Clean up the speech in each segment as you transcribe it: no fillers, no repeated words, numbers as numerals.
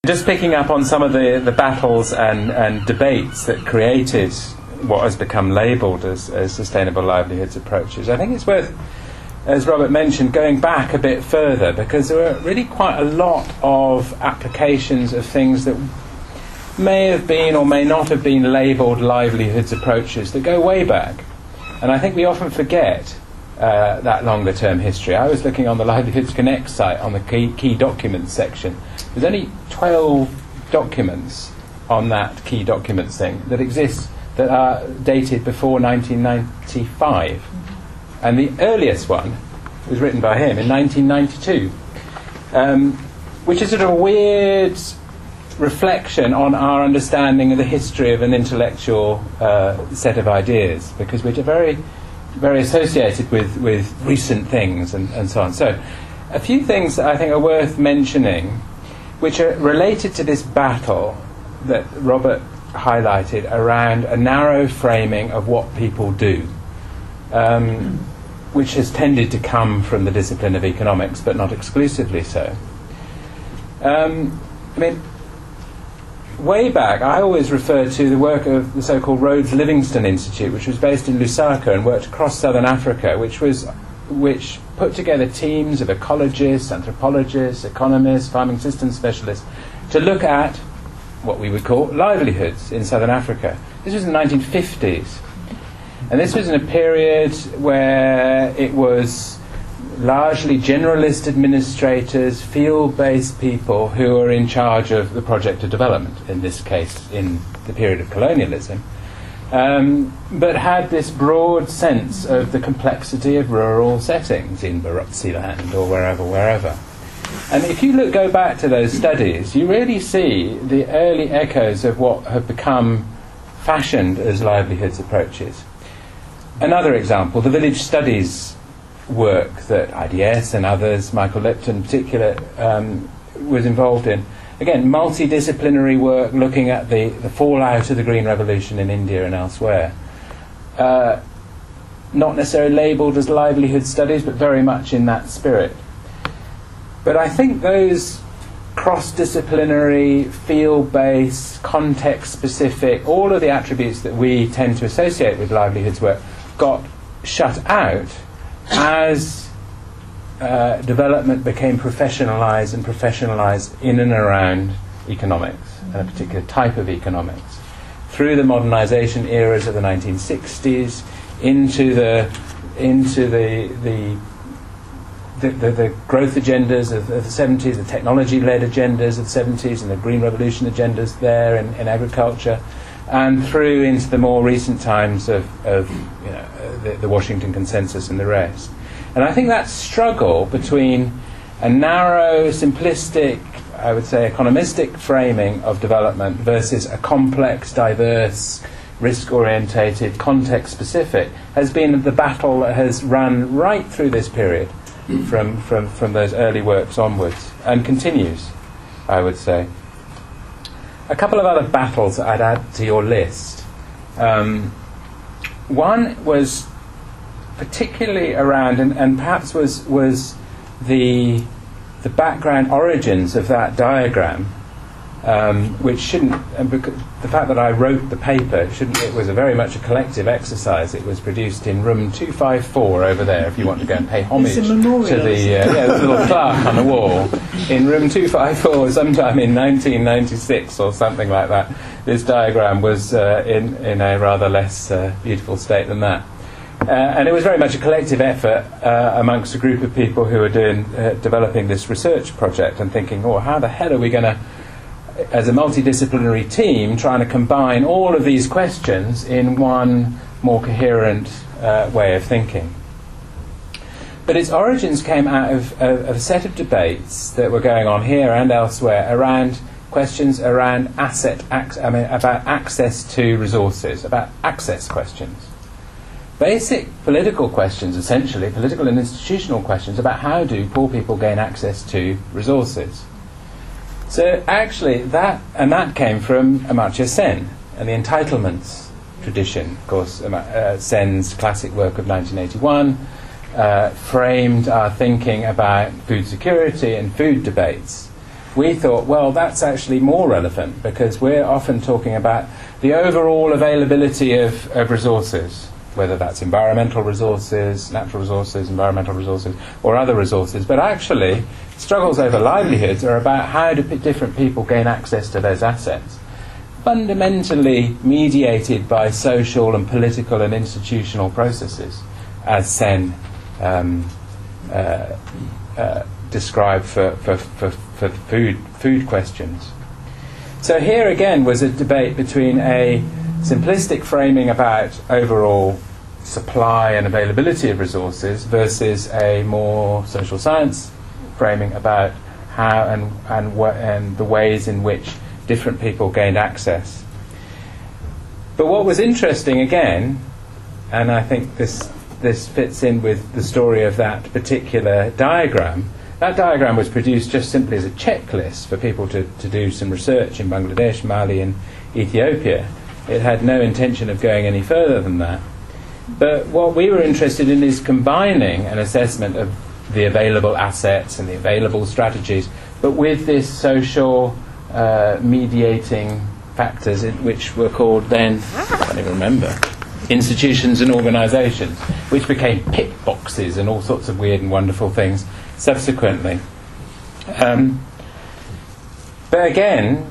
just picking up on some of the battles and debates that created what has become labelled as sustainable livelihoods approaches, I think it's worth, as Robert mentioned, going back a bit further, because there are really quite a lot of applications of things that may have been or may not have been labelled livelihoods approaches that go way back. And I think we often forget that longer term history. I was looking on the Livelihoods Connect site on the key documents section. There's only 12 documents on that key documents thing that exist that are dated before 1995. And the earliest one was written by him in 1992, which is sort of a weird reflection on our understanding of the history of an intellectual set of ideas, because we're very, very associated with recent things and so on. So a few things that I think are worth mentioning, which are related to this battle that Robert highlighted around a narrow framing of what people do, which has tended to come from the discipline of economics, but not exclusively so. I mean, way back, I always refer to the work of the so-called Rhodes Livingston Institute, which was based in Lusaka and worked across southern Africa, which put together teams of ecologists, anthropologists, economists, farming systems specialists to look at what we would call livelihoods in southern Africa. This was in the 1950s. And this was in a period where it was largely generalist administrators, field-based people who were in charge of the project of development, in this case in the period of colonialism, but had this broad sense of the complexity of rural settings in Barotseland or wherever. And if you go back to those studies, you really see the early echoes of what have become fashioned as livelihoods approaches. Another example, the village studies work that IDS and others, Michael Lipton in particular, was involved in. Again, multidisciplinary work looking at the fallout of the Green Revolution in India and elsewhere. Not necessarily labelled as livelihood studies, but very much in that spirit. But I think those cross-disciplinary, field-based, context-specific, all of the attributes that we tend to associate with livelihoods work got shut out as development became professionalised in and around economics, and a particular type of economics, through the modernisation eras of the 1960s into the growth agendas of the 70s, the technology-led agendas of the 70s, and the Green Revolution agendas there in agriculture, and through into the more recent times of the Washington Consensus and the rest. And I think that struggle between a narrow, simplistic, I would say economistic framing of development versus a complex, diverse, risk-orientated, context-specific has been the battle that has run right through this period from those early works onwards, and continues, I would say. A couple of other battles that I'd add to your list. One was particularly around, and perhaps was the background origins of that diagram, which shouldn't, and the fact that I wrote the paper, it was very much a collective exercise. It was produced in room 254 over there, if you want to go and pay homage to the little plaque on the wall. In room 254, sometime in 1996 or something like that, this diagram was in a rather less beautiful state than that. And it was very much a collective effort amongst a group of people who were developing this research project and thinking, how the hell are we going to, as a multidisciplinary team, trying to combine all of these questions in one more coherent way of thinking. But its origins came out of a set of debates that were going on here and elsewhere around questions around about access to resources, about access questions. Basic political questions, essentially, political and institutional questions about how do poor people gain access to resources. So actually that came from Amartya Sen and the entitlements tradition. Of course, Sen's classic work of 1981 framed our thinking about food security and food debates we thought, well, that's actually more relevant, because we're often talking about the overall availability of resources, whether that's environmental resources, natural resources, environmental resources, or other resources. But actually, struggles over livelihoods are about how do different people gain access to those assets, fundamentally mediated by social and political and institutional processes, as Sen described for food questions. So here again was a debate between a simplistic framing about overall supply and availability of resources versus a more social science framing about how and the ways in which different people gained access. But what was interesting again, and I think this fits in with the story of that particular diagram. That diagram was produced just simply as a checklist for people to do some research in Bangladesh, Mali and Ethiopia. It had no intention of going any further than that. But what we were interested in is combining an assessment of the available assets and the available strategies, but with this social mediating factors, which were called then, I can't even remember, institutions and organisations, which became pit boxes and all sorts of weird and wonderful things subsequently. But again,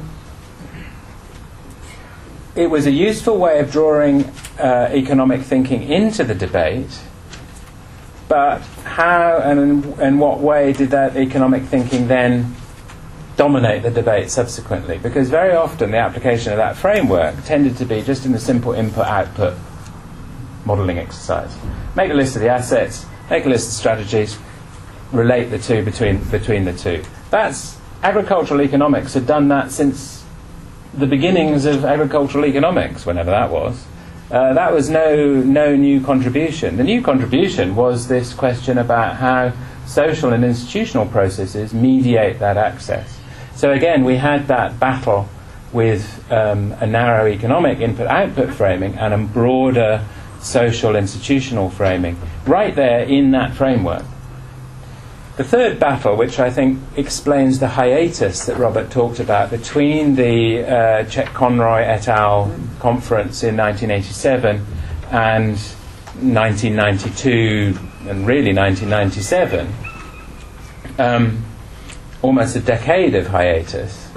it was a useful way of drawing economic thinking into the debate, but how and in what way did that economic thinking then dominate the debate subsequently? Because very often the application of that framework tended to be just in a simple input-output modelling exercise. Make a list of the assets, make a list of strategies, relate the two between the two. That's agricultural economics had done that since the beginnings of agricultural economics, whenever that was. That was no new contribution. The new contribution was this question about how social and institutional processes mediate that access. So again, we had that battle with a narrow economic input-output framing and a broader social institutional framing right there in that framework. The third battle, which I think explains the hiatus that Robert talked about between the Chet-Conroy et al. Conference in 1987 and 1992 and really 1997, almost a decade of hiatus,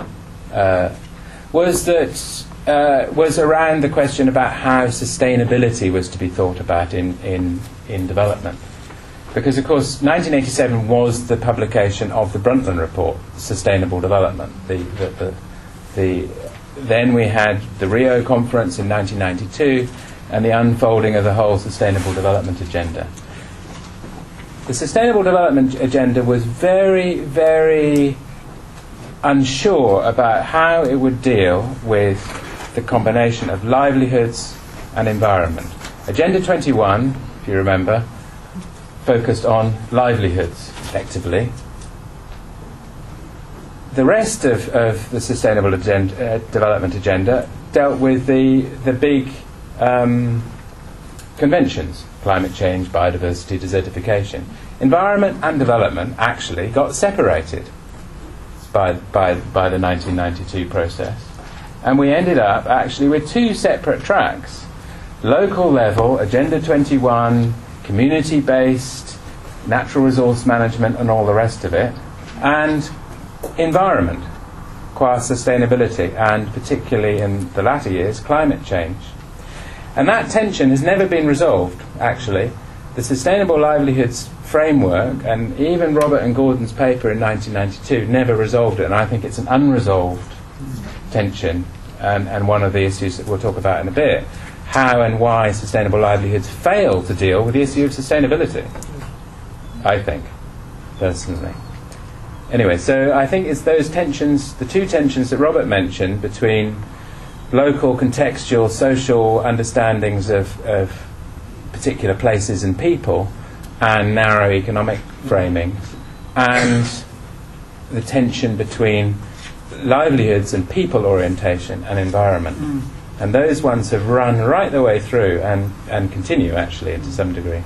was around the question about how sustainability was to be thought about in development. Because, of course, 1987 was the publication of the Brundtland Report, Sustainable Development. Then we had the Rio Conference in 1992 and the unfolding of the whole Sustainable Development Agenda. The Sustainable Development Agenda was very, very unsure about how it would deal with the combination of livelihoods and environment. Agenda 21, if you remember, focused on livelihoods, effectively. The rest of the Sustainable Development Agenda dealt with the big conventions, climate change, biodiversity, desertification. Environment and development actually got separated by the 1992 process. And we ended up actually with two separate tracks. Local level, Agenda 21, community-based, natural resource management and all the rest of it, and environment, qua sustainability, and particularly in the latter years, climate change. And that tension has never been resolved, actually. The Sustainable Livelihoods framework, and even Robert and Gordon's paper in 1992, never resolved it, and I think it's an unresolved tension, and one of the issues that we'll talk about in a bit. How and why sustainable livelihoods fail to deal with the issue of sustainability, I think, personally. Anyway, so I think it's those tensions, the two tensions that Robert mentioned between local, contextual, social understandings of particular places and people and narrow economic framing, and the tension between livelihoods and people orientation and environment. And those ones have run right the way through and continue, actually, to some degree.